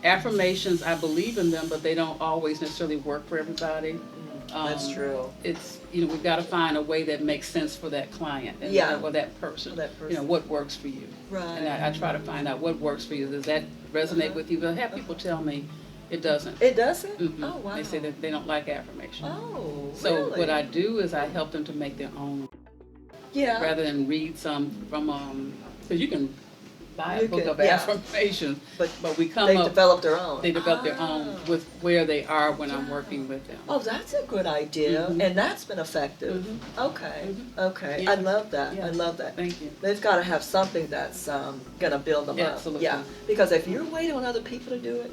Affirmations, I believe in them, but they don't always necessarily work for everybody. That's true. It's, we've got to find a way that makes sense for that client and Yeah. or that person. For that person. What works for you. Right. And I try to find out what works for you. Does that resonate with you? But I have people tell me it doesn't. It doesn't? Mhm. Oh, wow. They say that they don't like affirmation. Oh, So really? what I do is I help them to make their own, Yeah. rather than read some from because you can buy a You book can, of yeah. affirmations, But we come they up. develop their own. They develop their own Ah. with where they are when I'm working with them. Oh, that's a good idea, Mhm. and that's been effective. Mhm. Okay, Mhm. okay. Yeah. I love that. Yeah. I love that. Thank you. They've got to have something that's gonna build them up. Absolutely. Yeah, because if you're waiting on other people to do it,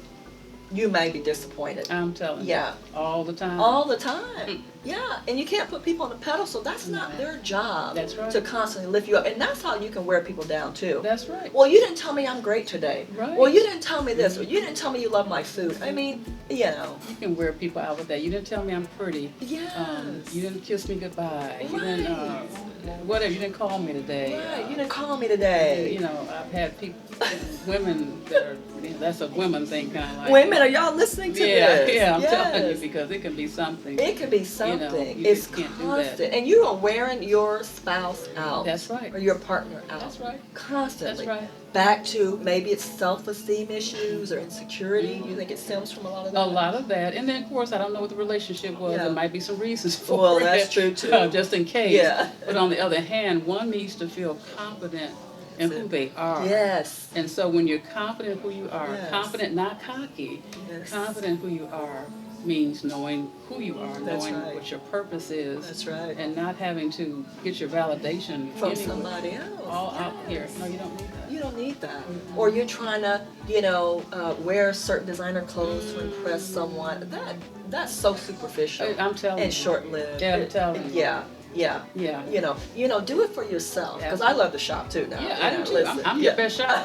you may be disappointed. I'm telling Yeah. you. All the time. All the time. Yeah, and you can't put people on a pedestal. That's not No. their job. That's right. To constantly lift you up, and that's how you can wear people down too. That's right. Well, you didn't tell me I'm great today. Right. Well, you didn't tell me this. Or you didn't tell me you love my food. I mean, You can wear people out with that. You didn't tell me I'm pretty. Yes. You didn't kiss me goodbye. You didn't, Right. whatever. You didn't call me today. Right. You didn't call me today. I've had people, women that are, that's a women thing kind of like. Women, are y'all listening to this? Yeah, I'm telling you Yes. because it can be something. It can be something. you It's just can't do that. constant. And you are wearing your spouse out. That's right. Or your partner out. That's right. Constantly. That's right. Back to maybe it's self-esteem issues or insecurity. You think it stems from a lot of that? A lot of that, and then of course I don't know what the relationship was. Yeah. There might be some reasons for Well, it. that's true, too. Just in case. Yeah. But on the other hand, one needs to feel confident in who they are. Yes. And so when you're confident who you are, Yes. confident, not cocky, Yes. confident who you are means knowing who you are, That's knowing right. what your purpose is, That's right. and not having to get your validation From anywhere. somebody else. All out here. Yes. No, you don't need that. You don't need that. Or you're trying to, wear certain designer clothes to impress someone. That's so superficial I'm telling and you. short-lived. Yeah, I'm telling you. Yeah. Yeah. Yeah. Do it for yourself. Because I love to shop too now. Yeah, I do too. Listen. I'm your best shopper.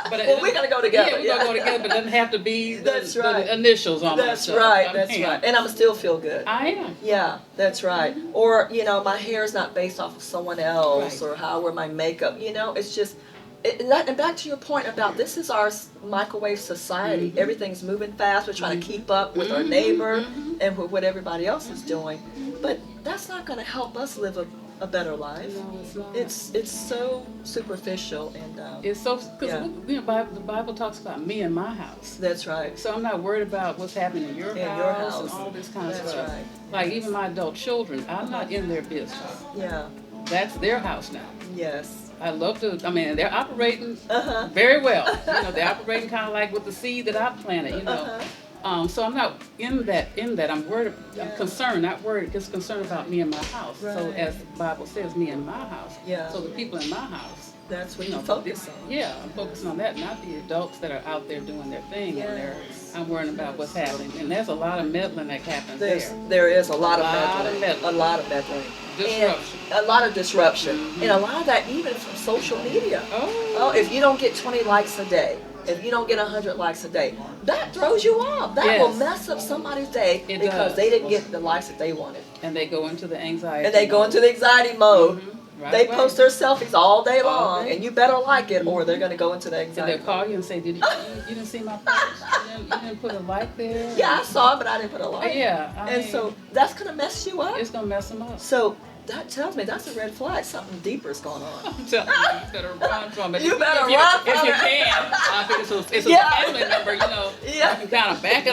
But Well, we're gonna go together. Yeah, we're gonna go together, but it doesn't have to be That's right. the initials on That's my stuff. right. I That's mean, right. And I'm still feel good. I am. Yeah, that's right. Or, my hair is not based off of someone else Right. or how I wear my makeup. It's just, and back to your point about this is our microwave society. Mhm. Everything's moving fast. We're trying to keep up with our neighbor and with what everybody else is doing. But that's not going to help us live a better life. No, it's not. It's so superficial and It's so because Yeah. the Bible talks about me and my house. that's right. So I'm not worried about what's happening in your In house, your and house. all this kind of That's stuff. right. Like even my adult children, I'm not in their business. Yeah. That's their house now. Yes. I love to. I mean, they're operating Uh-huh. very well. They're operating kind of like with the seed that I planted. Uh-huh. So I'm not in that. I'm worried. Yeah. I'm concerned, not worried. Just concerned about me and my house. So Right. as the Bible says, me and my house. Yeah. So the people in my house. That's what you focus on. Yeah, I'm focusing on that, not the adults that are out there doing their thing. And Yes. I'm worrying about what's happening. And there's a lot of meddling that happens There is a lot of Lot of meddling. meddling. A lot of meddling. Disruption. And a lot of disruption. And a lot of that even from social media. Oh, if you don't get 20 likes a day, if you don't get 100 likes a day, that throws you off. That will Yes. mess up somebody's day It because does. they didn't get the likes that they wanted. And they go into the anxiety. And they go into the anxiety mode. Right They away. post their selfies all day All long, day. and you better like it, or they're going to go into the And anxiety. they'll call you and say, you didn't see my post? You didn't put a like there? Yeah, I saw it, but I didn't put a like. Yeah. And so that's going to mess you up. it's going to mess them up. So that tells me that's a red flag. Something deeper is going on. I'm telling you, you better run from it. You better if run if from you it. can. I think it's a Yeah. family member, Yeah. you can kind of back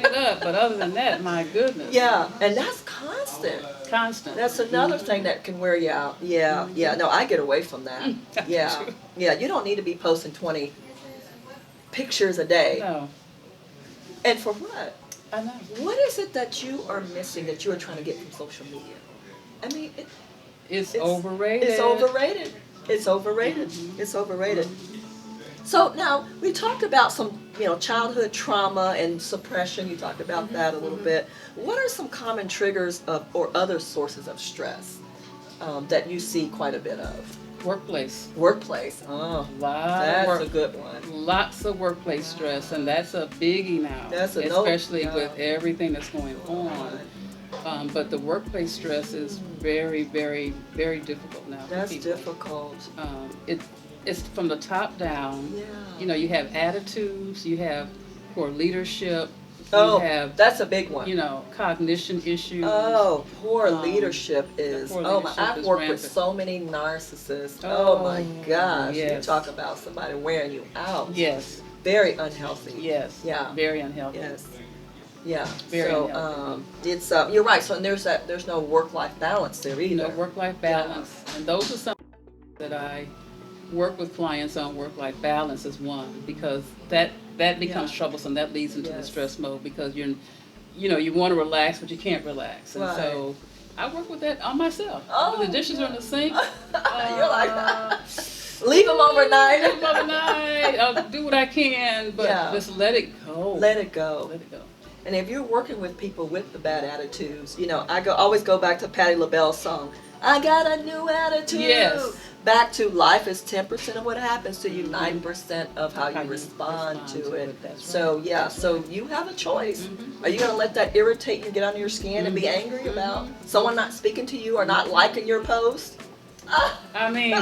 it up. But other than that, my goodness. Yeah, and that's constant. Constant. That's another thing that can wear you out. Yeah, yeah. No, I get away from that. Yeah, yeah. You don't need to be posting 20 pictures a day. No, And for what? I know. What is it that you are missing that you are trying to get from social media? I mean, It's overrated. It's overrated. It's overrated. It's overrated. So now we talked about some, childhood trauma and suppression. You talked about that a little bit. What are some common triggers or other sources of stress that you see quite a bit of? Workplace. Workplace. Oh, that's a good one. Lots of workplace stress, and that's a biggie now. That's a especially yeah. with everything that's going on. But the workplace stress is very, very, very difficult now. That's for people. difficult. It's from the top down. Yeah. You know, you have attitudes, you have poor leadership, Oh, you have, that's a big one. you know, cognition issues. Oh, poor leadership is. poor Oh my! leadership I've is worked with rampant. so many narcissists. Oh my gosh! You yes. talk about somebody wearing you out. Yes, Very unhealthy. yes. Yeah. Very unhealthy. Yes. Yeah. Very so unhealthy. it's you're right. So there's no work-life balance there either. No work-life balance. And those are some that I work with clients on. Work-life balance is one, because that becomes troublesome. That leads into the Yes. stress mode, because you want to relax, but you can't relax. And Right. so I work with that on myself. Oh, When the dishes are in the sink, You're like, leave them overnight. leave them overnight. I'll do what I can, but Yeah. just let it go. Let it go. Let it go. And if you're working with people with the bad attitudes, I always go back to Patti LaBelle's song, I got a new attitude. Yes. Back to life is 10% of what happens to you, 90% of how you respond to it. That's So right. yeah, so you have a choice. Mhm. Are you going to let that irritate you, get under your skin, and be angry about someone not speaking to you or not liking your post? I mean,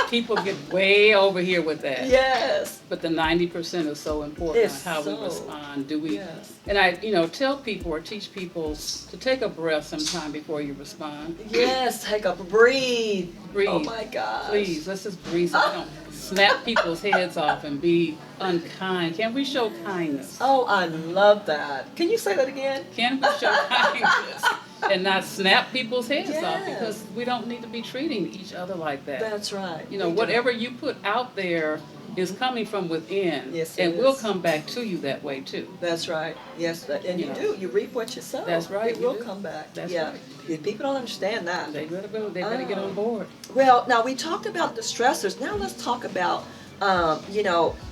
people get way over here with that. Yes. But the 90% is so important It's on how so- we respond. Do we? Yes. And I, tell people or teach people to take a breath sometime before you respond. Yes, take a breathe. Breathe. Oh my gosh. Please, let's just breathe. So we don't snap people's heads off and be unkind. Can we show kindness? Oh, I love that. Can you say that again? Can we show kindness and not snap people's heads off? Yes. Because we don't need to be treating each other like that. That's right. You know, We whatever you put out there is coming from within, Yes, it and will is. come back to you that way too. don't. That's right. Yes, and you You know. do. You reap what you sow. That's right, It you will do. come back. That's yeah. right. Yeah, people don't understand that. They better go. They better get on board. Well, now we talked about the stressors. Now let's talk about,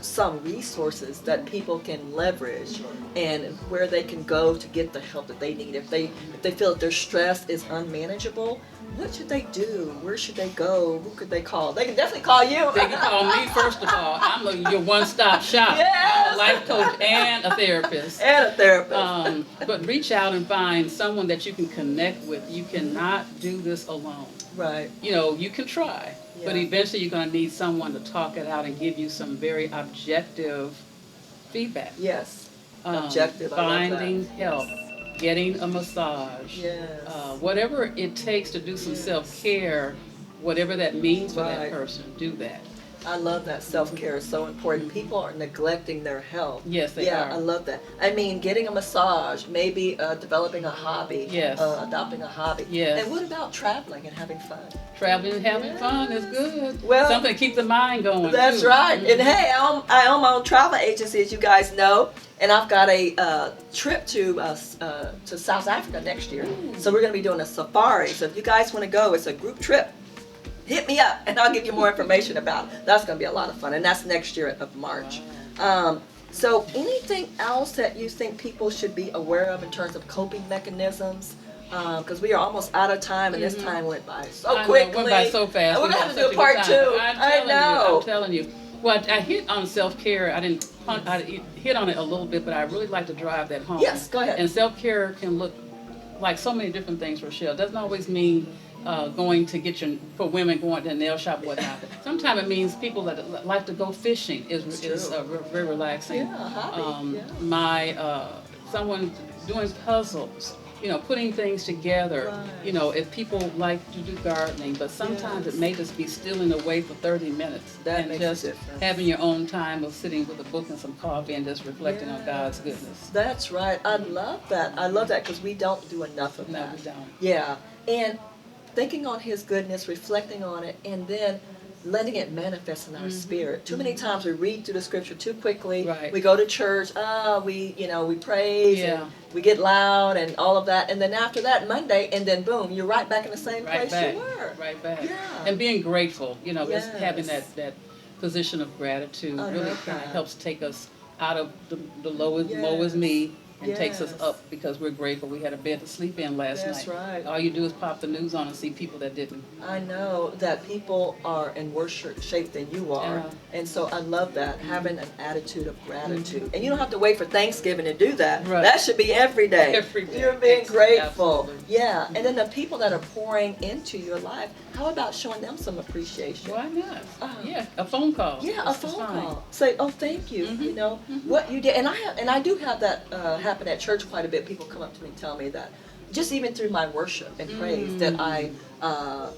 some resources that people can leverage and where they can go to get the help that they need. If they feel that their stress is unmanageable, what should they do? Where should they go? Who could they call? They can definitely call you. They can call me first of all. I'm your one-stop shop. Yes. I'm a life coach and a therapist. And a therapist. But reach out and find someone that you can connect with. You cannot do this alone. Right. You can try, but Yeah. eventually you're going to need someone to talk it out and give you some very objective feedback. Yes. Objective. I love that. Finding help, getting a massage, Yes. whatever it takes to do some Yes. self-care, whatever that means for Right. that person, do that. I love that. Self-care is so important. People are neglecting their health. Yes, they Yeah, are. I love that. I mean, getting a massage, maybe developing a hobby. Yes. Adopting a hobby. Yes. And what about traveling and having fun? Traveling and having fun is good. Well, something to keep the mind going. That's too. right. Mhm. And hey, I own my own travel agency, as you guys know, and I've got a trip to South Africa next year. So we're going to be doing a safari. So if you guys want to go, it's a group trip. Hit me up, and I'll give you more information about it. That's going to be a lot of fun, and that's next year of March. So anything else that you think people should be aware of in terms of coping mechanisms? Because we are almost out of time, and this time went by so I know, quickly. it went by so fast. We're We going to had have to do such a part good two. time. I know. I'm telling you. Well, I hit on self-care. I hit on it a little bit, but I really like to drive that home. Yes, go ahead. And self-care can look like so many different things, Rochelle. It doesn't always mean going to get for women going to the nail shop or whatnot. Sometimes it means people that like to go fishing is very relaxing. Yeah, a hobby. My someone doing puzzles, putting things together. Right. If people like to do gardening, but sometimes it may just be stealing away for 30 minutes That and makes just a difference. having your own time of sitting with a book and some coffee and just reflecting on God's goodness. That's right. I love that. I love that because we don't do enough of No, that. we don't. Yeah. And thinking on His goodness, reflecting on it, and then letting it manifest in our spirit. Too many times we read through the scripture too quickly. Right. We go to church, we praise, Yeah. and we get loud and all of that. And then after that, Monday, and then boom, you're right back in the same Right place back. you were. Right back. Yeah. And being grateful, just Yes. having that position of gratitude I really love kind of that. helps take us out of the woe is Yes. me and takes us Yes. up because we're grateful we had a bed to sleep in last That's night. right. All you do is pop the news on and see people that didn't. I know that people are in worse shape than you are. Yeah. And so I love that, having an attitude of gratitude. And you don't have to wait for Thanksgiving to do that. Right. That should be every day. Every day. You're being grateful. Absolutely. Yeah. And then the people that are pouring into your life, how about showing them some appreciation? Why not? Uh-huh. Yeah, a phone call. Yeah, a That's phone fine. call. Say, oh, thank you. Mhm. You know what you did, and I do have that happen at church quite a bit. People come up to me and tell me that, just even through my worship and praise, that I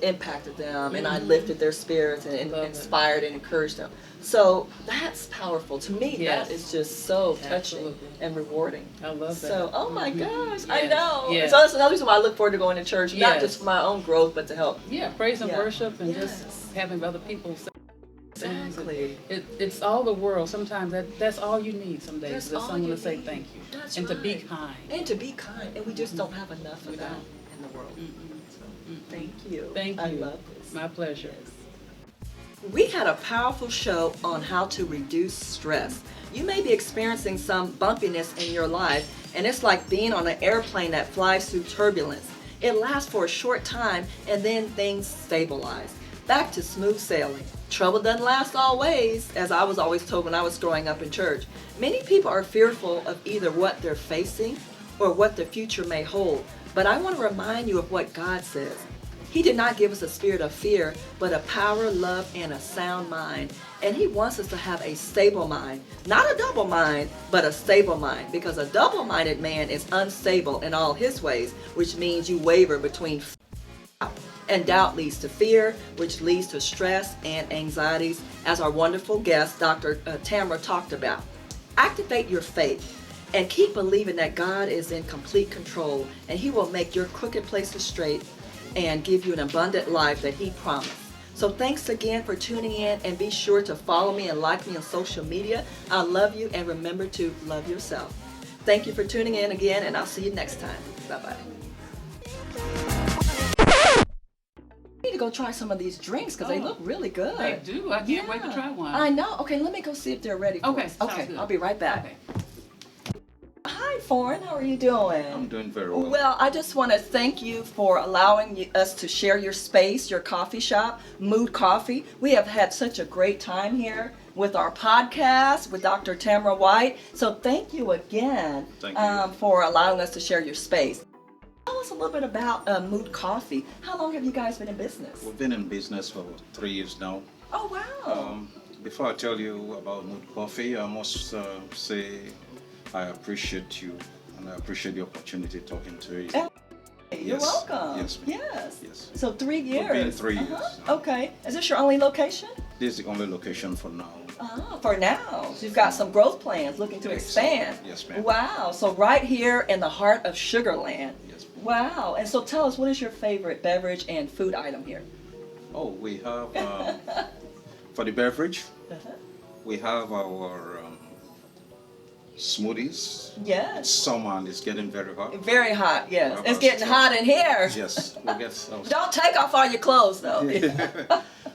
impacted them and I lifted their spirits and Love it. inspired and encouraged them. So that's powerful to me. Yes. That is just so touching Absolutely. and rewarding. I love that. So, oh my gosh, I Yes. know. Yes. So that's another reason why I look forward to going to church, not Yes. just for my own growth, but to help. Yeah, praise and Yeah. worship and Yes. just having other people say things. Exactly. It's all the world. Sometimes that's all you need some days. That's Is all someone you to say need. thank you. That's and to be right. kind. And to be kind, and we just don't have enough of We that don't. in the world. So, Mm-mm. thank you. Thank I you. love this. My pleasure. We had a powerful show on how to reduce stress. You may be experiencing some bumpiness in your life, and it's like being on an airplane that flies through turbulence. It lasts for a short time, and then things stabilize. Back to smooth sailing. Trouble doesn't last always, as I was always told when I was growing up in church. Many people are fearful of either what they're facing or what the future may hold. But I want to remind you of what God says. He did not give us a spirit of fear, but a power, love, and a sound mind. And He wants us to have a stable mind. Not a double mind, but a stable mind. Because a double-minded man is unstable in all his ways, which means you waver between and doubt leads to fear, which leads to stress and anxieties, as our wonderful guest, Dr. Tamara, talked about. Activate your faith and keep believing that God is in complete control, and He will make your crooked places straight and give you an abundant life that He promised. So thanks again for tuning in, and be sure to follow me and like me on social media. I love you, and remember to love yourself. Thank you for tuning in again, and I'll see you next time. Bye-bye. I need to go try some of these drinks because they Oh. look really good. They do. I can't wait to try one. I know. Okay, let me go see if they're ready for Okay, us. sounds Okay, good. I'll be right back. Okay. Hi, Foreign. How are you doing? I'm doing very well. Well, I just want to thank you for allowing us to share your space, your coffee shop, Mood Coffee. We have had such a great time here with our podcast with Dr. Tamara White. So thank you again Thank you. for allowing us to share your space. Tell us a little bit about Mood Coffee. How long have you guys been in business? We've been in business for 3 years now. Oh, wow. Before I tell you about Mood Coffee, I must say I appreciate you and I appreciate the opportunity talking to you. You're yes. welcome. Yes, ma'am. Yes. Yes. So 3 years. been 3 years. Okay. Is this your only location? This is the only location for now. For now. So you've got some growth plans looking to expand. Yes, ma'am. Wow. So right here in the heart of Sugarland. Yes, ma'am. Wow. And so tell us, what is your favorite beverage and food item here? Oh, we have, for the beverage, Uh-huh. we have our smoothies. Yes. Summer and it's getting very hot. Very hot, yes. How It's about getting hot in here. Yes, we'll get some. Don't take off all your clothes though.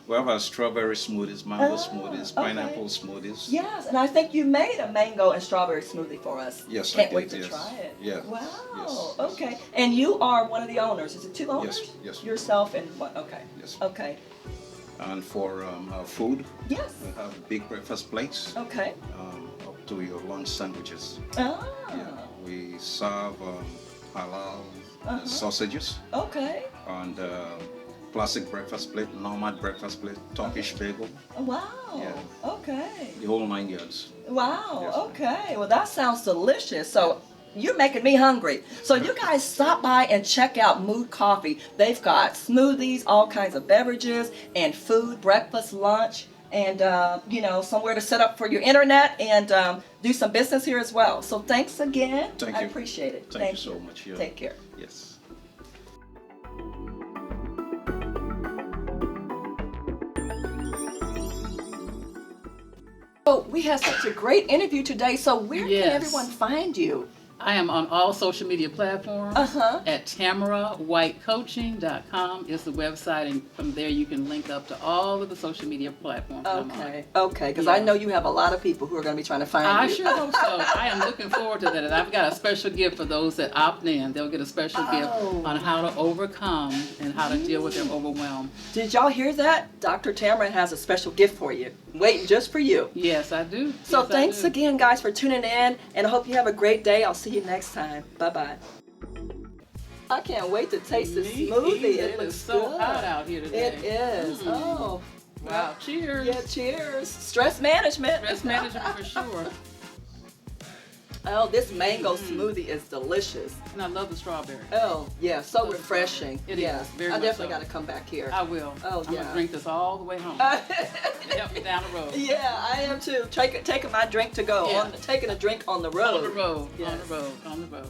We have our strawberry smoothies, mango Ah, smoothies, okay. pineapple smoothies. Yes, and I think you made a mango and strawberry smoothie for us. Yes, I Can't did, wait to yes. try it. Yeah. Wow. Yes. Okay. And you are one of the owners. Is it two owners? Yes, yes. Yourself and what? Okay. Yes. Okay. And for our food, Yes. we have big breakfast plates Okay. up to your lunch sandwiches. Ah. Yeah. We serve halal Uh-huh. sausages Okay. and classic breakfast plate, nomad breakfast plate, Turkish bagel, Wow. Yeah. Okay. the whole 9 yards. Wow. Yes. Okay. Well, that sounds delicious. So you're making me hungry. So you guys stop by and check out Mood Coffee. They've got smoothies, all kinds of beverages, and food, breakfast, lunch, and somewhere to set up for your internet and do some business here as well. So thanks again. Thank I you. appreciate it. Thank you so much. Yeah. Take care. Yes. So we had such a great interview today. So where can Yes. everyone find you? I am on all social media platforms at TamaraWhiteCoaching.com is the website, and from there you can link up to all of the social media platforms. Okay, because I know you have a lot of people who are going to be trying to find I you. sure hope so. I am looking forward to that. And I've got a special gift for those that opt in. They'll get a special gift on how to overcome and how to deal with their overwhelm. Did y'all hear that? Dr. Tamara has a special gift for you, waiting just for you. Yes, I do. So Yes, thanks again, guys, for tuning in, and I hope you have a great day. I'll see you next time. Bye-bye. I can't wait to taste this smoothie. It looks is so good. hot out here today. It is. Oh. Wow. Cheers. Yeah, cheers. Stress management. Stress management for sure. Oh, this mango smoothie is delicious. And I love the strawberry. Oh, yeah, so refreshing. It yeah. is, very I much definitely so. got to come back here. I will. Oh, I'm yeah. going to drink this all the way home. To help me down the road. Yeah, I am too. Taking my drink to go. Yeah. Taking a drink on the road. On the road. Yes. On the road. On the road.